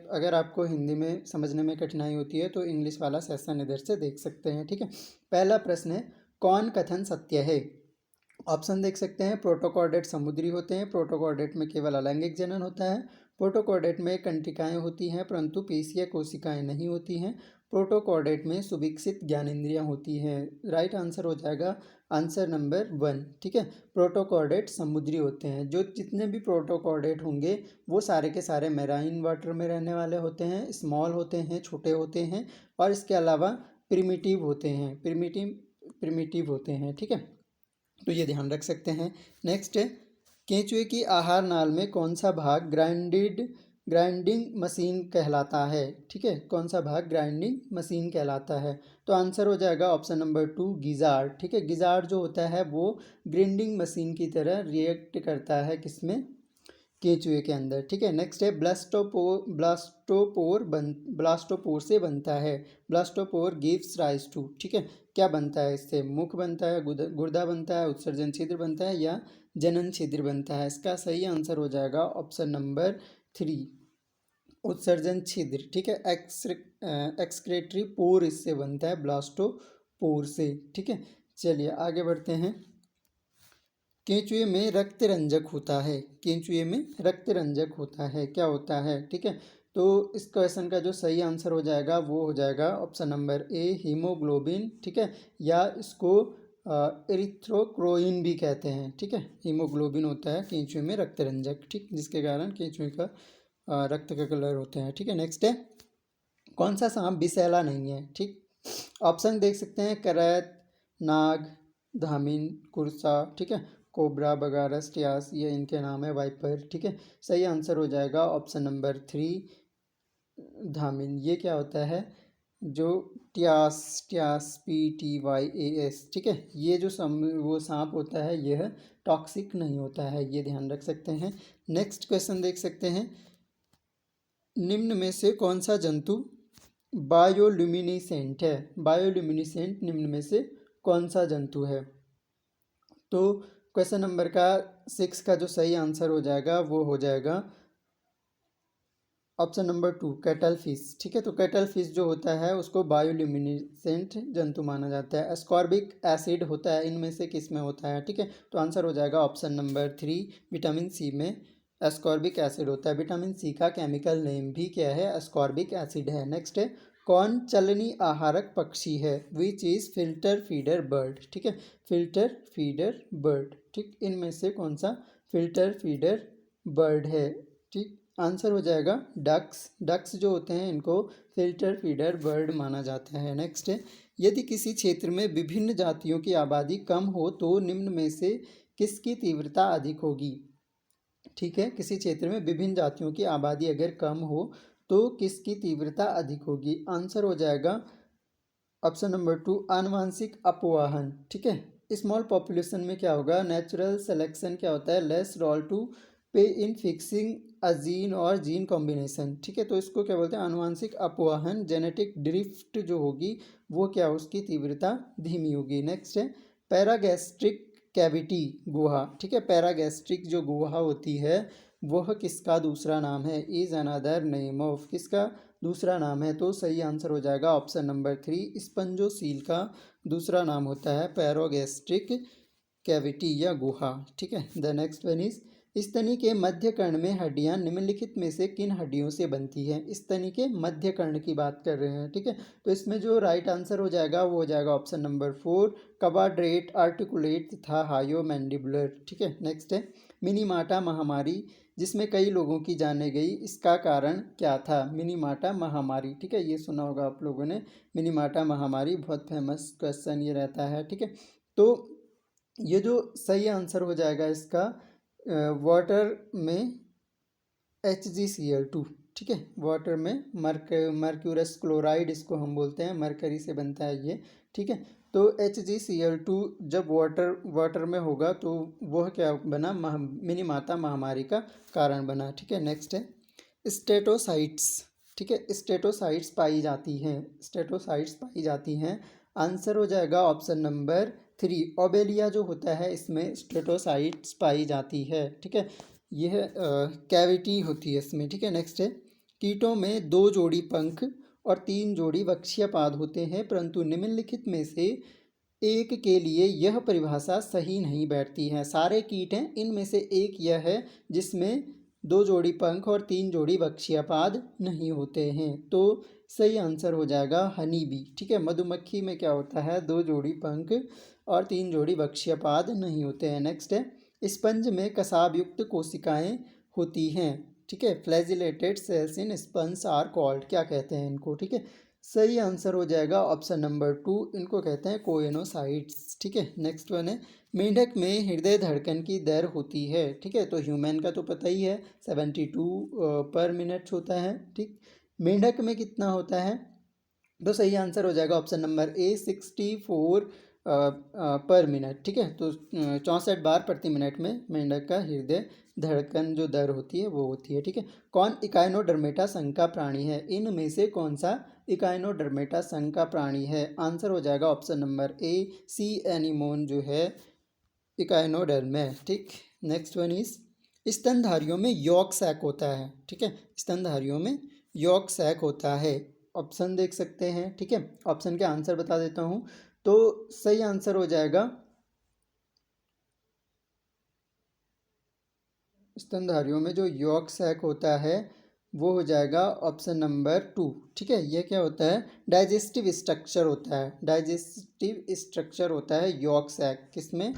अगर आपको हिंदी में समझने में कठिनाई होती है तो इंग्लिश वाला सेशन इधर से देख सकते हैं, ठीक है। पहला प्रश्न है, कौन कथन सत्य है? ऑप्शन देख सकते हैं, प्रोटोकॉर्डेट समुद्री होते हैं, प्रोटोकॉर्डेट में केवल अलैंगिक जनन होता है, प्रोटोकॉर्डेट में कंटिकाएं होती हैं परंतु पेशीय कोशिकाएं नहीं होती हैं, प्रोटोकॉर्डेट में सुविकसित ज्ञानेंद्रियां होती हैं। राइट आंसर हो जाएगा आंसर नंबर 1, ठीक है। प्रोटोकॉर्डेट समुद्री होते हैं। जो जितने भी प्रोटोकॉर्डेट होंगे वो सारे के सारे मैराइन वाटर में रहने वाले होते हैं, स्मॉल होते हैं, छोटे होते हैं, और इसके अलावा प्रिमिटिव होते हैं, प्रिमिटिव होते हैं, ठीक है। तो ये ध्यान रख सकते हैं। नेक्स्ट है, केंचुए की आहार नाल में कौन सा भाग ग्राइंडिंग मशीन कहलाता है? ठीक है, कौन सा भाग ग्राइंडिंग मशीन कहलाता है? तो आंसर हो जाएगा ऑप्शन नंबर 2, गिजार्ड, ठीक है। गिजार्ड जो होता है वो ग्राइंडिंग मशीन की तरह रिएक्ट करता है, किसमें? केंचुए के अंदर, ठीक है। नेक्स्ट है, ब्लास्टोपोर से बनता है, ब्लास्टोपोर गिव्स राइज टू, ठीक है। क्या बनता है इससे? मुख बनता है, गुर्दा बनता है, उत्सर्जन छिद्र बनता है, या जनन छिद्र बनता है? इसका सही आंसर हो जाएगा ऑप्शन नंबर 3, उत्सर्जन छिद्र, ठीक है। एक्सक्रेटरी पोर इससे बनता है, ब्लास्टोपोर से, ठीक है। चलिए आगे बढ़ते हैं। केंचुए में रक्त रंजक होता है, केंचुए में रक्त रंजक होता है, क्या होता है? ठीक है, तो इस क्वेश्चन का जो सही आंसर हो जाएगा वो हो जाएगा ऑप्शन नंबर ए, हीमोग्लोबिन, ठीक है, या इसको एरिथ्रोक्रोइन भी कहते हैं, ठीक है। हीमोग्लोबिन होता है केंचुए में रक्त रंजक, ठीक, जिसके कारण केंचुए का रक्त का कलर होते हैं, ठीक है। नेक्स्ट है, कौन सा सांप विषैला नहीं है? ठीक, ऑप्शन देख सकते हैं, करैत, नाग, धामिन, कुर्सा, ठीक है, कोबरा, बगारस, ट्यास, ये इनके नाम है, वाइपर, ठीक है। सही आंसर हो जाएगा ऑप्शन नंबर 3, धामिन। ये क्या होता है? जो ट्यास, PTYAS, ठीक है, ये जो वो सांप होता है यह टॉक्सिक नहीं होता है, ये ध्यान रख सकते हैं। नेक्स्ट क्वेश्चन देख सकते हैं, निम्न में से कौन सा जंतु बायोल्यूमिनिसेंट है? बायोल्यूमिनिसेंट निम्न में से कौन सा जंतु है? तो क्वेश्चन नंबर का 6 का जो सही आंसर हो जाएगा वो हो जाएगा ऑप्शन नंबर 2, कैटल फिश, ठीक है। तो कैटल फिश जो होता है उसको बायोल्यूमिनिसेंट जंतु माना जाता है। एस्कॉर्बिक एसिड होता है, इनमें से किस में होता है? ठीक है, तो आंसर हो जाएगा ऑप्शन नंबर 3, विटामिन सी में एस्कॉर्बिक एसिड होता है। विटामिन सी का केमिकल नेम भी क्या है? एस्कॉर्बिक एसिड है। नेक्स्ट है, कौन चलनी आहारक पक्षी है? Which is filter feeder bird, ठीक है, फिल्टर फीडर बर्ड, ठीक, इनमें से कौन सा फिल्टर फीडर बर्ड है? ठीक, आंसर हो जाएगा डक्स। डक्स जो होते हैं इनको फिल्टर फीडर बर्ड माना जाता है। नेक्स्ट है, यदि किसी क्षेत्र में विभिन्न जातियों की आबादी कम हो तो निम्न में से किसकी तीव्रता अधिक होगी? ठीक है, किसी क्षेत्र में विभिन्न जातियों की आबादी अगर कम हो तो किसकी तीव्रता अधिक होगी? आंसर हो जाएगा ऑप्शन नंबर 2, आनुवांशिक अपवाहन, ठीक है। स्मॉल पॉपुलेशन में क्या होगा? नेचुरल सिलेक्शन क्या होता है? लेस रोल टू पे इन फिक्सिंग अ जीन और जीन कॉम्बिनेशन, ठीक है। तो इसको क्या बोलते हैं? आनुवांशिक अपवाहन, जेनेटिक ड्रिफ्ट जो होगी वो क्या, उसकी तीव्रता धीमी होगी। नेक्स्ट है, पैरागैस्ट्रिक कैविटी गुहा, ठीक है, पैरागैस्ट्रिक जो गुहा होती है वह किसका दूसरा नाम है? इज अनदर नेम ऑफ, किसका दूसरा नाम है? तो सही आंसर हो जाएगा ऑप्शन नंबर 3, स्पंजोसील का दूसरा नाम होता है पैरागैस्ट्रिक कैविटी या गुहा, ठीक है। द नेक्स्ट वन इज, स्तनी के मध्य कर्ण में हड्डियां निम्नलिखित में से किन हड्डियों से बनती हैं? स्तनी के मध्य कर्ण की बात कर रहे हैं, ठीक है। तो इसमें जो राइट आंसर हो जाएगा वो हो जाएगा ऑप्शन नंबर 4, कवाड्रेट, आर्टिकुलेट तथा हायोमैंडिबुलर, ठीक है। नेक्स्ट है, मिनीमाटा महामारी जिसमें कई लोगों की जाने गई, इसका कारण क्या था? मिनीमाटा महामारी, ठीक है, ये सुना होगा आप लोगों ने, मिनीमाटा महामारी, बहुत फेमस क्वेश्चन ये रहता है, ठीक है। तो ये जो सही आंसर हो जाएगा इसका वाटर में HgCl2, ठीक है, वाटर में मर्क्यूरस क्लोराइड इसको हम बोलते हैं, मरकरी से बनता है ये, ठीक है। तो HgCl2 जब वाटर में होगा तो वह क्या बना? मिनीमाता महामारी का कारण बना, ठीक है। नेक्स्ट है, स्टेटोसाइट्स, ठीक है, स्टेटोसाइट्स पाई जाती हैं, स्टेटोसाइट्स पाई जाती हैं। आंसर हो जाएगा ऑप्शन नंबर 3, ओबेलिया जो होता है इसमें स्टेटोसाइट्स पाई जाती है, ठीक है, यह कैविटी होती है इसमें, ठीक है। नेक्स्ट है, कीटों में 2 जोड़ी पंख और 3 जोड़ी वक्षीय पाद होते हैं, परंतु निम्नलिखित में से एक के लिए यह परिभाषा सही नहीं बैठती है। सारे कीट हैं, इनमें से एक यह है जिसमें 2 जोड़ी पंख और 3 जोड़ी वक्षीय पाद नहीं होते हैं। तो सही आंसर हो जाएगा हनी बी। ठीक है, मधुमक्खी में क्या होता है, 2 जोड़ी पंख और 3 जोड़ी वक्षीय पाद नहीं होते हैं। नेक्स्ट है, स्पंज में कसाब युक्त कोशिकाएं होती हैं। ठीक है, flagellated cells in sponge are called, क्या कहते हैं इनको। ठीक है, सही आंसर हो जाएगा ऑप्शन नंबर 2, इनको कहते हैं कोएनोसाइट्स। ठीक है, नेक्स्ट वन है, मेंढक में हृदय धड़कन की दर होती है। ठीक है, तो ह्यूमन का तो पता ही है 72 पर मिनट होता है। ठीक, मेंढक में कितना होता है, तो सही आंसर हो जाएगा ऑप्शन नंबर ए 64 पर मिनट। ठीक है, तो 64 बार प्रति मिनट में मेंढक का हृदय धड़कन जो दर होती है वो होती है। ठीक है, कौन इकाइनोडर्मेटा संघ का प्राणी है, इनमें से कौन सा इकाइनोडर्मेटा संघ का प्राणी है। आंसर हो जाएगा option number A C anemone जो है इकाइनोडर्म है। ठीक, नेक्स्ट वन इज, स्तनधारियों में यॉर्क सैक होता है। ठीक है, स्तनधारियों में यॉर्क सैक होता है। ऑप्शन देख सकते हैं। ठीक है, ऑप्शन के आंसर बता देता हूँ। तो सही आंसर हो जाएगा स्तनधारियों में जो यॉर्क सैक होता है वो हो जाएगा ऑप्शन नंबर 2। ठीक है, ये क्या होता है, डाइजेस्टिव स्ट्रक्चर होता है, डाइजेस्टिव स्ट्रक्चर होता है यॉर्क सैक, किसमें,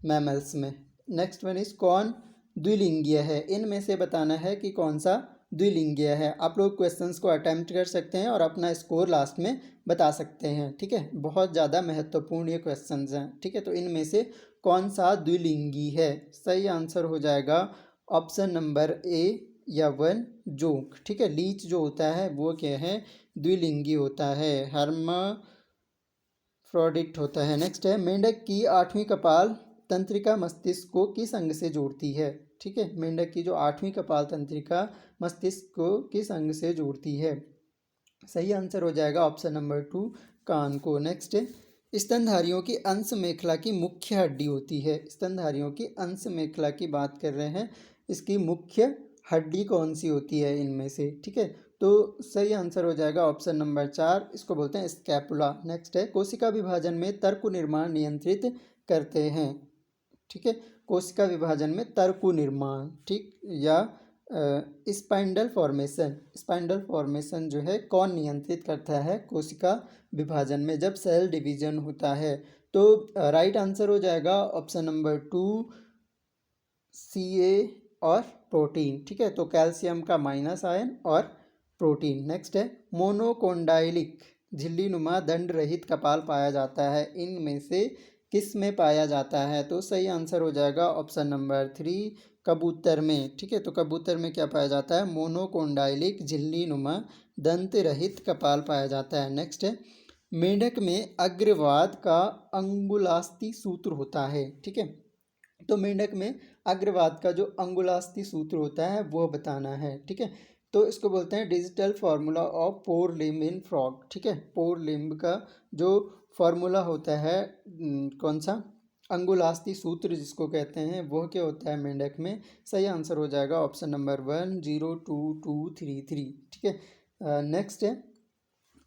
मैमल्स में। नेक्स्ट वन इज, कौन द्विलिंगीय है, इनमें से बताना है कि कौन सा द्विलिंगीय है। आप लोग क्वेश्चंस को अटेम्प्ट कर सकते हैं और अपना स्कोर लास्ट में बता सकते हैं। ठीक है, बहुत ज़्यादा महत्वपूर्ण ये क्वेश्चंस हैं। ठीक है, तो इनमें से कौन सा द्विलिंगी है, सही आंसर हो जाएगा ऑप्शन नंबर ए या 1 जोंक। ठीक है, लीच जो होता है वो क्या है, द्विलिंगी होता है, हर्माफ्रोडिट होता है। नेक्स्ट है, मेंढक की 8वीं कपाल तंत्रिका मस्तिष्क को किस अंग से जोड़ती है। ठीक है, मेंढक की जो 8वीं कपाल तंत्रिका मस्तिष्क को किस अंग से जोड़ती है। सही आंसर हो जाएगा ऑप्शन नंबर 2 कान को। नेक्स्ट है, स्तनधारियों की अंश मेखला की मुख्य हड्डी होती है। स्तनधारियों की अंश मेखला की बात कर रहे हैं, इसकी मुख्य हड्डी कौन सी होती है इनमें से। ठीक है, तो सही आंसर हो जाएगा ऑप्शन नंबर 4, इसको बोलते हैं स्कैपुला। नेक्स्ट है, कोशिका विभाजन में तर्कु निर्माण नियंत्रित करते हैं। ठीक है, कोशिका विभाजन में तर्कु निर्माण, ठीक, या स्पाइंडल फॉर्मेशन, स्पाइंडल फॉर्मेशन जो है कौन नियंत्रित करता है कोशिका विभाजन में, जब सेल डिवीजन होता है। तो राइट आंसर हो जाएगा ऑप्शन नंबर 2 सी और प्रोटीन। ठीक है, तो कैल्शियम का माइनस आयन और प्रोटीन। नेक्स्ट है, मोनोकोंडाइलिक झिल्ली नुमा दंड रहित कपाल पाया जाता है, इनमें से किस में पाया जाता है। तो सही आंसर हो जाएगा ऑप्शन नंबर 3 कबूतर में। ठीक है, तो कबूतर में क्या पाया जाता है, मोनोकोंडाइलिक झिल्ली नुमा दंत रहित कपाल पाया जाता है। नेक्स्ट है, मेंढक में अग्रवाद का अंगुलास्ती सूत्र होता है। ठीक है, तो मेंढक में अग्रवाद का जो अंगुलास्ती सूत्र होता है वो बताना है। ठीक है, तो इसको बोलते हैं digital formula of pore limb in frog. ठीक है, पोर लिम्ब का जो फार्मूला होता है कौन सा, अंगुलास्ती सूत्र जिसको कहते हैं, वो क्या होता है मेंढक में। सही आंसर हो जाएगा ऑप्शन नंबर 102233। ठीक है, नेक्स्ट है,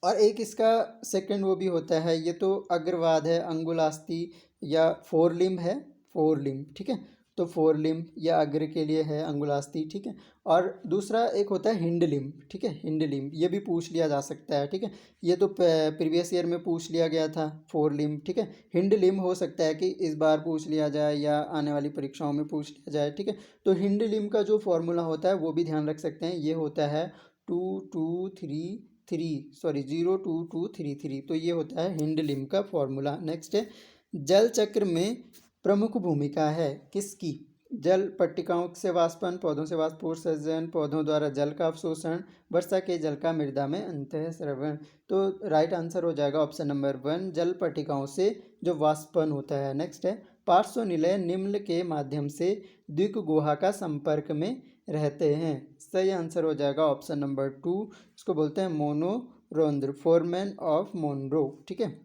और एक इसका सेकंड वो भी होता है, ये तो अग्रवाद है, अंगुलास्ती या फोर लिम्ब है, फोर लिम्ब। ठीक है, तो फोर लिम्ब या अग्र के लिए है अंगुलास्ती। ठीक है, और दूसरा एक होता है हिंड लिम्ब। ठीक है, हिंड लिम्ब ये भी पूछ लिया जा सकता है। ठीक है, ये तो प्रीवियस ईयर में पूछ लिया गया था फोर लिम्ब। ठीक है, हिंड लिम्ब हो सकता है कि इस बार पूछ लिया जाए या आने वाली परीक्षाओं में पूछ लिया जाए। ठीक है, तो हिंड लिम्ब का जो फॉर्मूला होता है वो भी ध्यान रख सकते हैं, ये होता है 02233। तो ये होता है हिंड लिम्ब का फॉर्मूला। नेक्स्ट है, जल चक्र में प्रमुख भूमिका है किसकी, जल पट्टिकाओं से वाष्पन, पौधों से वाष्पोत्सर्जन, पौधों द्वारा जल का अवशोषण, वर्षा के जल का मृदा में अंतःस्रवण। तो राइट आंसर हो जाएगा ऑप्शन नंबर 1 जल पट्टिकाओं से जो वाष्पन होता है। नेक्स्ट है, पार्श्वनिलय निम्न के माध्यम से द्विक गुहा का संपर्क में रहते हैं। सही आंसर हो जाएगा ऑप्शन नंबर 2, इसको बोलते हैं मोनोरोंद्र, फोरमैन ऑफ मोनरो। ठीक है,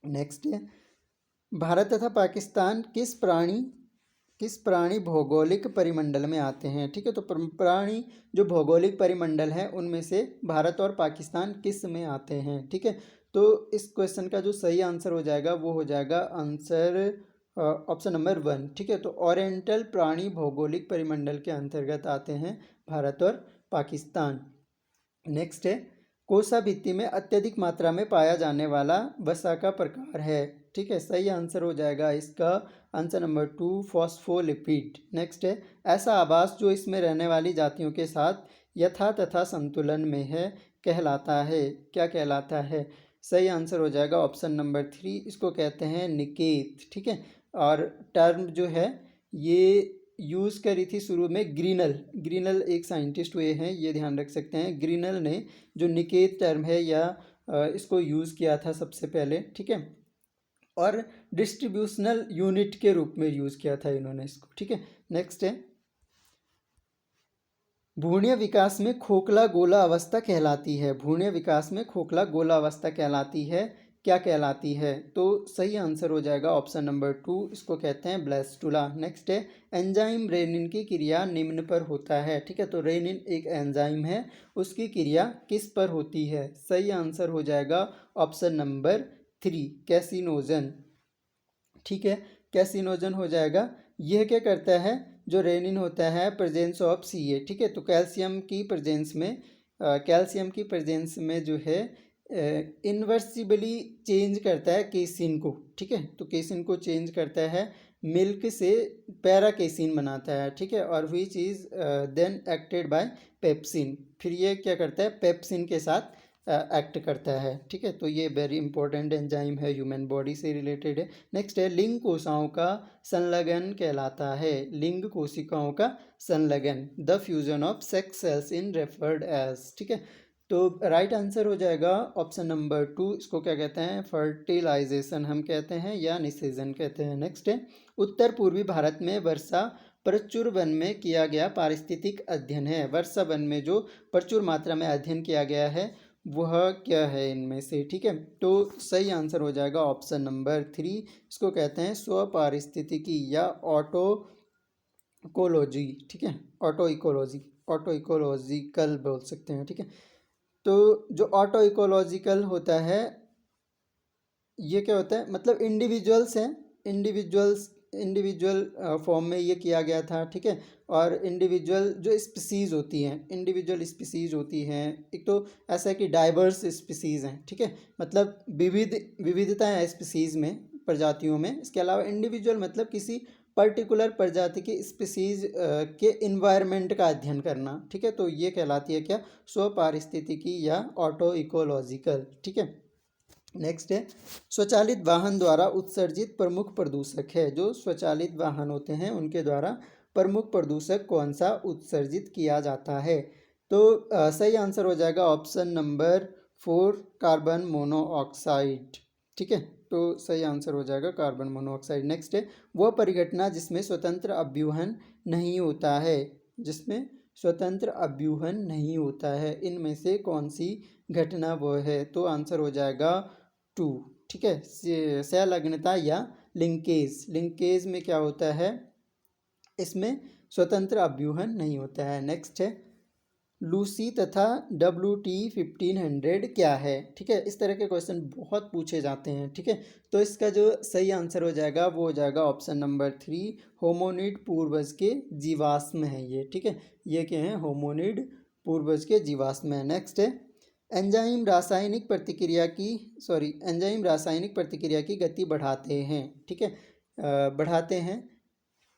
नेक्स्ट है, भारत तथा पाकिस्तान किस प्राणी किस प्राणी भौगोलिक परिमंडल में आते हैं? ठीक है, तो प्राणी जो भौगोलिक परिमंडल है उनमें से भारत और पाकिस्तान किस में आते हैं? ठीक है, तो इस क्वेश्चन का जो सही आंसर हो जाएगा वो हो जाएगा आंसर ऑप्शन नंबर 1। ठीक है, तो ओरिएंटल प्राणी भौगोलिक परिमंडल के अंतर्गत आते हैं भारत और पाकिस्तान। नेक्स्ट है, कोसा भित्ति में अत्यधिक मात्रा में पाया जाने वाला वसा का प्रकार है? ठीक है, सही आंसर हो जाएगा इसका आंसर नंबर 2 फॉस्फोलिपिड। नेक्स्ट है, ऐसा आवास जो इसमें रहने वाली जातियों के साथ यथा तथा संतुलन में है कहलाता है? क्या कहलाता है? सही आंसर हो जाएगा ऑप्शन नंबर 3, इसको कहते हैं निकेत। ठीक है, और टर्म जो है ये यूज़ करी थी शुरू में ग्रीनल। ग्रीनल एक साइंटिस्ट हुए हैं, ये ध्यान रख सकते हैं। ग्रीनल ने जो निकेत टर्म है या इसको यूज़ किया था सबसे पहले। ठीक है, और डिस्ट्रीब्यूशनल यूनिट के रूप में यूज़ किया था इन्होंने इसको। ठीक है, नेक्स्ट है, भ्रूणीय विकास में खोखला गोला अवस्था कहलाती है? भ्रूणीय विकास में खोखला गोला अवस्था कहलाती है, क्या कहलाती है? तो सही आंसर हो जाएगा ऑप्शन नंबर 2, इसको कहते हैं ब्लेस्टुला। नेक्स्ट है, एंजाइम रेनिन की क्रिया निम्न पर होता है? ठीक है, तो रेनिन एक एंजाइम है, उसकी क्रिया किस पर होती है? सही आंसर हो जाएगा ऑप्शन नंबर 3, कैसिनोजन। ठीक है, कैसिनोजन हो जाएगा। यह क्या करता है? जो रेनिन होता है प्रेजेंस ऑफ सी ए। ठीक है, तो कैल्शियम की प्रेजेंस में जो है इन्वर्सिबली चेंज करता है केसिन को। ठीक है, तो केसिन को चेंज करता है, मिल्क से पैरा केसिन बनाता है। ठीक है, और which is then acted by pepsin. फिर ये क्या करता है? पेप्सिन के साथ एक्ट करता है। ठीक है, तो ये वेरी इंपॉर्टेंट एंजाइम है, ह्यूमन बॉडी से रिलेटेड है। नेक्स्ट है, लिंग कोशिकाओं का संलग्न कहलाता है? लिंग कोशिकाओं का संलग्न, the fusion of sex cells in referred as. ठीक है, तो राइट आंसर हो जाएगा ऑप्शन नंबर 2, इसको क्या कहते हैं? फर्टिलाइजेशन हम कहते हैं या निषेचन कहते हैं। नेक्स्ट है, उत्तर पूर्वी भारत में वर्षा प्रचुर वन में किया गया पारिस्थितिक अध्ययन है? वर्षा वन में जो प्रचुर मात्रा में अध्ययन किया गया है वह क्या है इनमें से? ठीक है, तो सही आंसर हो जाएगा ऑप्शन नंबर 3, इसको कहते हैं स्वपारिस्थितिकी या ऑटो इकोलॉजी। ठीक है, ऑटो इकोलॉजिकल बोल सकते हैं। ठीक है, तो जो ऑटो इकोलॉजिकल होता है ये क्या होता है? मतलब इंडिविजुअल्स हैं, इंडिविजुअल फॉर्म में ये किया गया था। ठीक है, और इंडिविजुअल जो स्पीसीज़ होती हैं, इंडिविजुअल स्पीसीज़ होती हैं, एक तो ऐसा है कि डाइवर्स स्पीसीज़ हैं। ठीक है, मतलब विविधता है स्पीसीज़ में, प्रजातियों में। इसके अलावा इंडिविजुअल मतलब किसी पर्टिकुलर प्रजाति की स्पीसीज़ के इन्वायरमेंट का अध्ययन करना। ठीक है, तो ये कहलाती है क्या? स्वपारिस्थितिकी या ऑटो इकोलॉजिकल। ठीक है, नेक्स्ट है, स्वचालित वाहन द्वारा उत्सर्जित प्रमुख प्रदूषक है? जो स्वचालित वाहन होते हैं उनके द्वारा प्रमुख प्रदूषक कौन सा उत्सर्जित किया जाता है? तो सही आंसर हो जाएगा ऑप्शन नंबर 4, कार्बन मोनोऑक्साइड। ठीक है, तो सही आंसर हो जाएगा कार्बन मोनोऑक्साइड। नेक्स्ट है, वह परिघटना जिसमें स्वतंत्र अव्यूहन नहीं होता है? जिसमें स्वतंत्र अव्यूहन नहीं होता है, इनमें से कौन सी घटना वो है? तो आंसर हो जाएगा 2। ठीक है, सहलग्नता या लिंकेज। लिंकेज में क्या होता है? इसमें स्वतंत्र अव्यूहन नहीं होता है। नेक्स्ट है, लूसी तथा WT 1500 क्या है? ठीक है, इस तरह के क्वेश्चन बहुत पूछे जाते हैं। ठीक है, तो इसका जो सही आंसर हो जाएगा वो हो जाएगा ऑप्शन नंबर 3, होमोनिड पूर्वज के जीवाश्म है ये। ठीक है, ये क्या है? होमोनिड पूर्वज के जीवाश्म है। नेक्स्ट है, एंजाइम रासायनिक रासायनिक प्रतिक्रिया की गति बढ़ाते हैं? ठीक है, बढ़ाते हैं,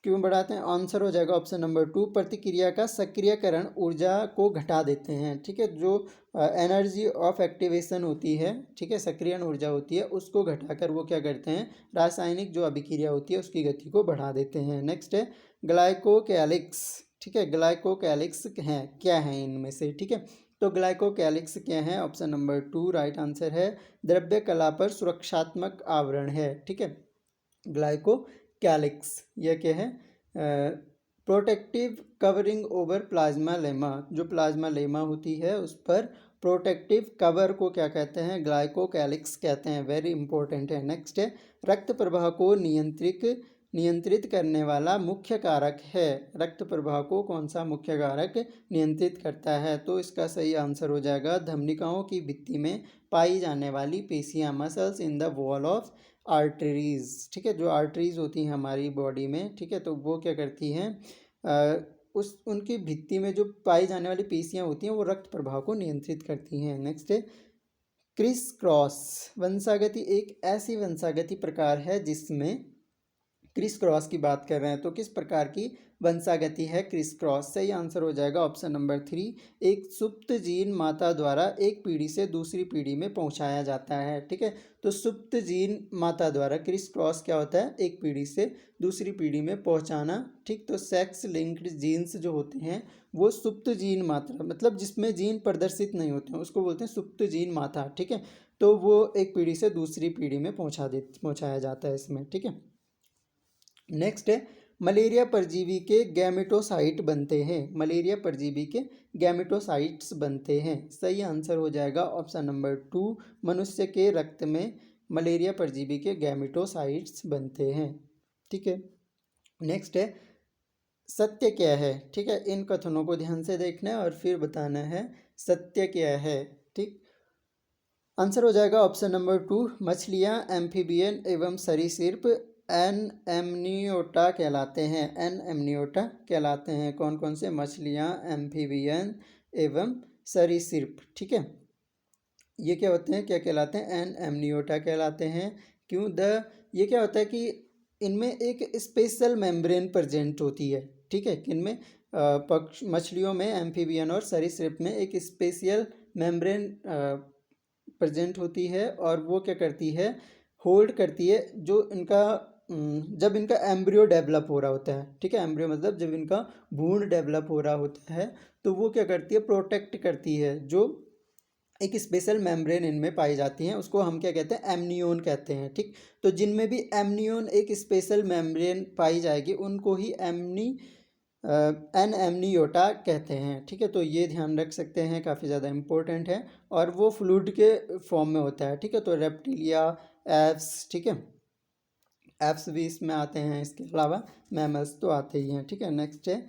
क्यों बढ़ाते हैं? आंसर हो जाएगा ऑप्शन नंबर 2, प्रतिक्रिया का सक्रियकरण ऊर्जा को घटा देते हैं। ठीक है, जो एनर्जी ऑफ एक्टिवेशन होती है, ठीक है, सक्रियण ऊर्जा होती है, उसको घटाकर वो क्या करते हैं? रासायनिक जो अभिक्रिया होती है उसकी गति को बढ़ा देते हैं। नेक्स्ट है, ग्लाइकोकैलिक्स। ठीक है, ग्लाइकोकैलिक्स हैं, क्या है इनमें से? ठीक है, तो ग्लाइकोकैलिक्स क्या है? ऑप्शन नंबर 2 राइट आंसर है, द्रव्य कला पर सुरक्षात्मक आवरण है। ठीक है, ग्लाइकोकैलिक्स यह क्या है? Protective covering over plasma lemma. जो प्लाज्मा लेमा होती है उस पर प्रोटेक्टिव कवर को क्या कहते हैं? ग्लाइकोकैलिक्स कहते हैं। वेरी इंपॉर्टेंट है। नेक्स्ट है, रक्त प्रवाह को नियंत्रित करने वाला मुख्य कारक है? रक्त प्रवाह को कौन सा मुख्य कारक नियंत्रित करता है? तो इसका सही आंसर हो जाएगा धमनिकाओं की भित्ति में पाई जाने वाली पेशियां, muscles in the wall of arteries. ठीक है, जो आर्टरीज होती हैं हमारी बॉडी में, ठीक है, तो वो क्या करती हैं, उस उनकी भित्ति में जो पाई जाने वाली पेशियां होती हैं वो रक्त प्रवाह को नियंत्रित करती हैं। नेक्स्ट है क्रिस क्रॉस वंशागति। एक ऐसी वंशागति प्रकार है जिसमें क्रिस क्रॉस की बात कर रहे हैं, तो किस प्रकार की वंशागति है क्रिस क्रॉस? सही आंसर हो जाएगा ऑप्शन नंबर 3, एक सुप्त जीन माता द्वारा एक पीढ़ी से दूसरी पीढ़ी में पहुंचाया जाता है। ठीक है, तो सुप्त जीन माता द्वारा क्रिस क्रॉस क्या होता है? एक पीढ़ी से दूसरी पीढ़ी में पहुंचाना। ठीक, तो सेक्स लिंक्ड जीन्स जो होते हैं वो सुप्त जीन मात्रा, मतलब जिसमें जीन प्रदर्शित नहीं होते हैं उसको बोलते हैं सुप्त जीन माता। ठीक है, तो वो एक पीढ़ी से दूसरी पीढ़ी में पहुंचाया जाता है इसमें। ठीक है, नेक्स्ट है मलेरिया परजीवी के गैमेटोसाइट बनते हैं। मलेरिया परजीवी के गैमेटोसाइट्स बनते हैं। सही आंसर हो जाएगा ऑप्शन नंबर 2, मनुष्य के रक्त में मलेरिया परजीवी के गैमेटोसाइट्स बनते हैं। ठीक है, नेक्स्ट है सत्य क्या है? ठीक है, इन कथनों को ध्यान से देखना है और फिर बताना है सत्य क्या है। ठीक, आंसर हो जाएगा ऑप्शन नंबर 2, मछलियाँ एम्फीबियन एवं सरीसृप एन एमनियोटा कहलाते हैं। एन एमनियोटा कहलाते हैं। कौन कौन से? मछलियाँ, एम्फीबियन एवं सरीसृप। ठीक है, ये क्या होते हैं, क्या कहलाते हैं? एन एमनियोटा कहलाते हैं। क्यों? ये क्या होता है कि इनमें एक स्पेशल मेम्ब्रेन प्रेजेंट होती है। ठीक है, किनमें? मछलियों में, एम्फीबियन और सरीसृप में एक स्पेशल मेम्ब्रेन प्रेजेंट होती है और वो क्या करती है, होल्ड करती है जो इनका जब इनका एम्ब्रियो डेवलप हो रहा होता है। ठीक है, एम्ब्रियो मतलब जब इनका भ्रूण डेवलप हो रहा होता है तो वो क्या करती है, प्रोटेक्ट करती है। जो एक स्पेशल मेम्ब्रेन इनमें पाई जाती हैं उसको हम क्या कहते हैं, एमनियोन कहते हैं। ठीक, तो जिनमें भी एमनियोन एक स्पेशल मेम्ब्रेन पाई जाएगी उनको ही एन एमनियोटा कहते हैं। ठीक है, तो ये ध्यान रख सकते हैं, काफ़ी ज़्यादा इंपॉर्टेंट है और वो फ्लूइड के फॉर्म में होता है। ठीक है, तो रेप्टिलिया, एप्स, ठीक है, एप्स भी इसमें आते हैं, इसके अलावा मैमल्स तो आते ही हैं। ठीक है, नेक्स्ट है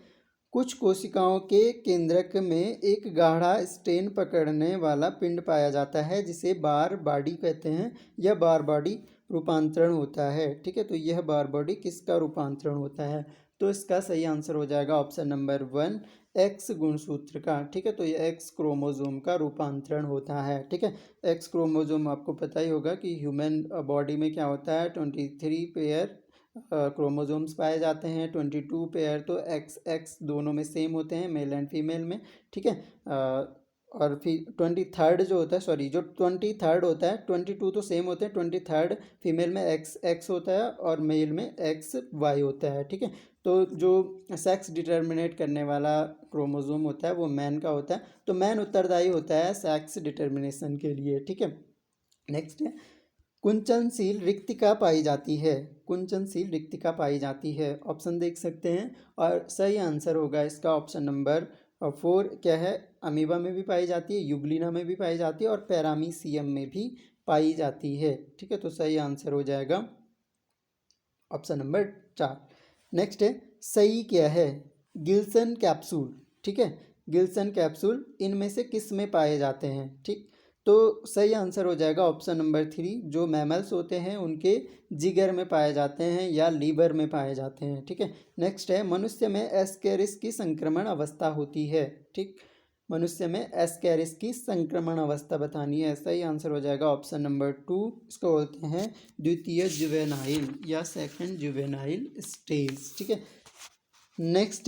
कुछ कोशिकाओं के केंद्रक में एक गाढ़ा स्टेन पकड़ने वाला पिंड पाया जाता है जिसे बार बॉडी कहते हैं। यह बार बॉडी रूपांतरण होता है। ठीक है, तो यह बार बॉडी किसका रूपांतरण होता है? तो इसका सही आंसर हो जाएगा ऑप्शन नंबर 1, एक्स गुणसूत्र का। ठीक है, तो ये एक्स क्रोमोजोम का रूपांतरण होता है। ठीक है, एक्स क्रोमोजोम आपको पता ही होगा कि ह्यूमन बॉडी में क्या होता है, 23 पेयर क्रोमोजोम्स पाए जाते हैं। 22 पेयर तो एक्स एक्स दोनों में सेम होते हैं, मेल एंड फीमेल में। ठीक है, और फिर 23rd जो होता है, सॉरी, जो 23rd होता है, 22 तो सेम होते हैं, 23rd फीमेल में एक्स एक्स होता है और मेल में एक्स वाई होता है। ठीक है, तो जो सेक्स डिटर्मिनेट करने वाला क्रोमोजोम होता है वो मैन का होता है, तो मैन उत्तरदायी होता है सेक्स डिटर्मिनेशन के लिए। ठीक है, नेक्स्ट है कुंचनशील रिक्तिका पाई जाती है। कुंचनशील रिक्तिका पाई जाती है, ऑप्शन देख सकते हैं और सही आंसर होगा इसका ऑप्शन नंबर 4, क्या है, अमीबा में भी पाई जाती है, युग्लिना में भी पाई जाती है और पैरामीशियम में भी पाई जाती है। ठीक है, तो सही आंसर हो जाएगा ऑप्शन नंबर 4। नेक्स्ट है सही क्या है, गिल्सन कैप्सूल। ठीक है, गिल्सन कैप्सूल इनमें से किस में पाए जाते हैं? ठीक, तो सही आंसर हो जाएगा ऑप्शन नंबर 3, जो मैमल्स होते हैं उनके जिगर में पाए जाते हैं या लीवर में पाए जाते हैं। ठीक है, नेक्स्ट है मनुष्य में एस्केरिस की संक्रमण अवस्था होती है। ठीक, मनुष्य में एस्केरिस की संक्रमण अवस्था बतानी है। सही आंसर हो जाएगा ऑप्शन नंबर 2, इसको बोलते हैं द्वितीय जुवेनाइल या सेकंड जुवेनाइल स्टेज। ठीक है, नेक्स्ट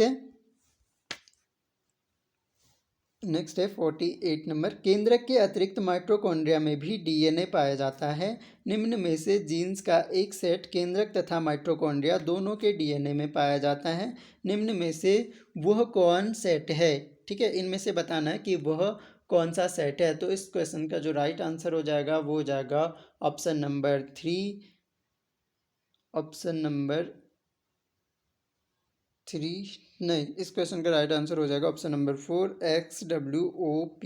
है 48 नंबर, केंद्रक के अतिरिक्त माइटोकॉन्ड्रिया में भी डीएनए पाया जाता है। निम्न में से जीन्स का एक सेट केंद्रक तथा माइटोकॉन्ड्रिया दोनों के डीएनए में पाया जाता है। निम्न में से वह कौन सेट है? ठीक है, इनमें से बताना है कि वह कौन सा सेट है। तो इस क्वेश्चन का जो राइट आंसर हो जाएगा वो हो जाएगा ऑप्शन नंबर 3, ऑप्शन नंबर 3 नहीं, इस क्वेश्चन का राइट आंसर हो जाएगा ऑप्शन नंबर 4, XWOP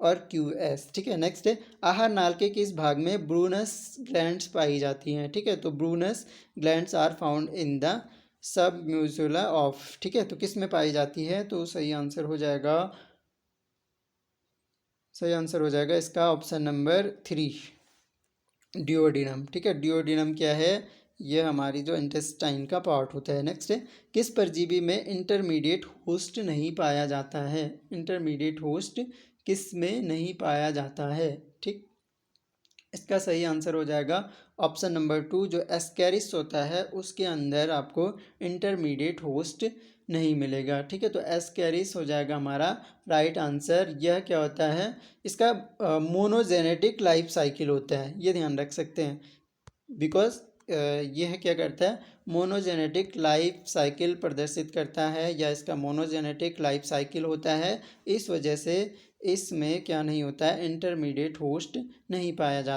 और QS, ठीक है। नेक्स्ट है आहार नाल के किस भाग में ब्रूनस ग्लैंड्स पाई जाती हैं, ठीक है। तो Brunner's glands are found in the submucosa of, ठीक है। तो किस में पाई जाती है, तो सही आंसर हो जाएगा इसका ऑप्शन नंबर 3 डिओडिनम, ठीक है। डिओडिनम क्या है, ये हमारी जो इंटेस्टाइन का पार्ट होता है। नेक्स्ट है किस परजीवी में इंटरमीडिएट होस्ट नहीं पाया जाता है, इंटरमीडिएट होस्ट किस में नहीं पाया जाता है, ठीक। इसका सही आंसर हो जाएगा ऑप्शन नंबर 2 जो एस्कैरिस होता है उसके अंदर आपको इंटरमीडिएट होस्ट नहीं मिलेगा, ठीक है। तो एस्कैरिस हो जाएगा हमारा राइट आंसर। यह क्या होता है, इसका मोनोजेनेटिक लाइफ साइकिल होता है, ये ध्यान रख सकते हैं। बिकॉज यह क्या करता है, मोनोजेनेटिक लाइफ साइकिल प्रदर्शित करता है, या इसका मोनोजेनेटिक लाइफ साइकिल होता है, इस वजह से इसमें क्या नहीं होता है, इंटरमीडिएट होस्ट नहीं पाया जाता।